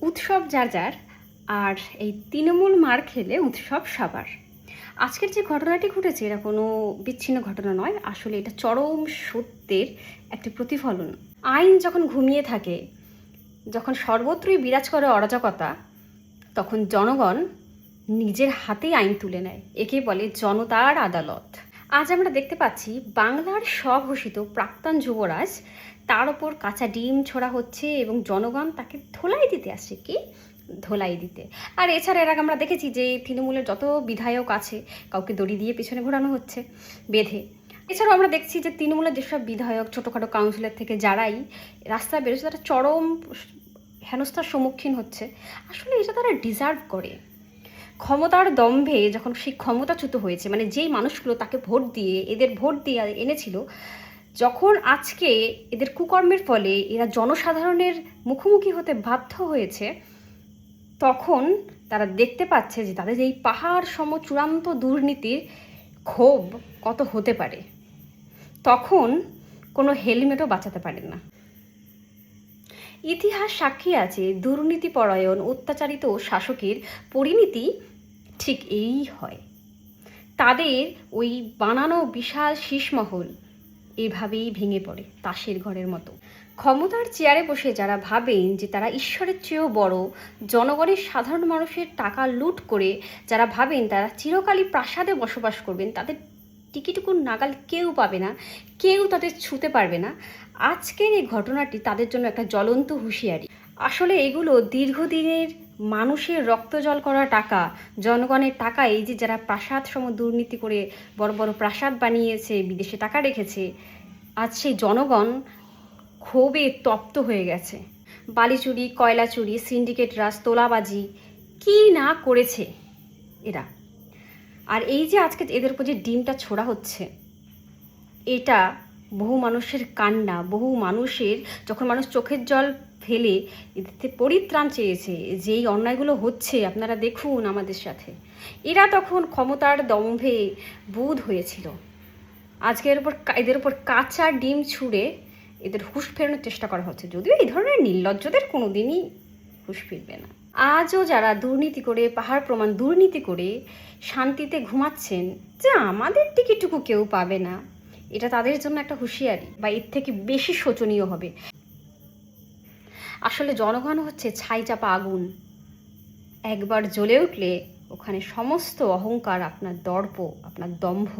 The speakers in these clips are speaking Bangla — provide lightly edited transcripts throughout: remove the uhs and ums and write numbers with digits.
উৎসব যার যার, আর এই তৃণমূল মার খেলে উৎসব সবার। আজকের যে ঘটনাটি ঘটেছে এটা কোনো বিচ্ছিন্ন ঘটনা নয়, আসলে এটা চরম সত্যের একটি প্রতিফলন। আইন যখন ঘুমিয়ে থাকে, যখন সর্বত্রই বিরাজ করে অরাজকতা, তখন জনগণ নিজের হাতেই আইন তুলে নেয়। একে বলে জনতার আদালত। আজ আমরা দেখতে পাচ্ছি বাংলার স্বঘোষিত প্রাক্তন যুবরাজ, তার ওপর কাঁচা ডিম ছোড়া হচ্ছে এবং জনগণ তাকে ধোলাই দিতে আসছে। কি ধোলাই দিতে? আর এছাড়া এর আগে আমরা দেখেছি যে তৃণমূলের যত বিধায়ক আছে কাউকে দড়ি দিয়ে পেছনে ঘোরানো হচ্ছে বেঁধে। এছাড়াও আমরা দেখছি যে তৃণমূলের যেসব বিধায়ক, ছোটোখাটো কাউন্সিলর থেকে যারাই রাস্তায় বেরোচ্ছে, তারা চরম হেনস্থার সম্মুখীন হচ্ছে। আসলে এটা তারা ডিজার্ভ করে। ক্ষমতার দম্ভে যখন সেই ক্ষমতাচ্যুত হয়েছে, মানে যেই মানুষগুলো তাকে ভোট দিয়ে, এদের ভোট দিয়ে এনেছিল, যখন আজকে এদের কুকর্মের ফলে এরা জনসাধারণের মুখোমুখি হতে বাধ্য হয়েছে, তখন তারা দেখতে পাচ্ছে যে তাদের এই পাহাড় সম চূড়ান্ত দুর্নীতির ক্ষোভ কত হতে পারে। তখন কোনো হেলমেটও বাঁচাতে পারে না। ইতিহাস সাক্ষী আছে, দুর্নীতিপরায়ণ অত্যাচারিত শাসকের পরিণতি ঠিক এই হয়। তাদের ওই বানানো বিশাল শীষমহল এভাবেই ভেঙে পড়ে তাসের ঘরের মতো। ক্ষমতার চেয়ারে বসে যারা ভাবেন যে তারা ঈশ্বরের চেয়েও বড়, জনগণের সাধারণ মানুষের টাকা লুট করে যারা ভাবেন তারা চিরকালই প্রাসাদে বসবাস করবেন, তাদের টিকিটুকুন নাগাল কেউ পাবে না, কেউ তাদের ছুঁতে পারবে না, আজকের এই ঘটনাটি তাদের জন্য একটা জ্বলন্ত হুঁশিয়ারি। আসলে এগুলো দীর্ঘদিনের মানুষের রক্ত জল করা টাকা, জনগণের টাকা। এই যে যারা প্রাসাদ সম দুর্নীতি করে বড় বড় প্রাসাদ বানিয়েছে, বিদেশে টাকা রেখেছে, আজ সেই জনগণ ক্ষোভে তপ্ত হয়ে গেছে। বালি চুরি, কয়লা চুরি, সিন্ডিকেট রাজ, তোলাবাজি, কি না করেছে এরা। আর এই যে আজকে এদের উপর যে ডিমটা ছোড়া হচ্ছে, এটা বহু মানুষের কান্না, বহু মানুষের, যখন মানুষ চোখের জল ফেলে এতে পরিত্রাণ চেয়েছে, যেই অন্যায়গুলো হচ্ছে আপনারা দেখুন আমাদের সাথে, এরা তখন ক্ষমতার দম্ভে বুঁদ হয়েছিল। আজকের উপর এদের উপর কাঁচা ডিম ছুঁড়ে এদের হুঁশ ফেরানোর চেষ্টা করা হচ্ছে, যদিও এই ধরনের নির্লজ্জদের কোনো দিনই হুঁশ ফিরবে না। আজও যারা দুর্নীতি করে, পাহাড় প্রমাণ দুর্নীতি করে শান্তিতে ঘুমাচ্ছেন যে আমাদের টিকিটুকু কেউ পাবে না, এটা তাদের জন্য একটা হুঁশিয়ারি, বা এর থেকে বেশি শোচনীয় হবে। আসলে জনগণ হচ্ছে ছাই চাপা আগুন, একবার জ্বলে উঠলে ওখানে সমস্ত অহংকার, আপনার দর্প, আপনার দম্ভ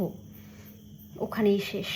ওখানেই শেষ।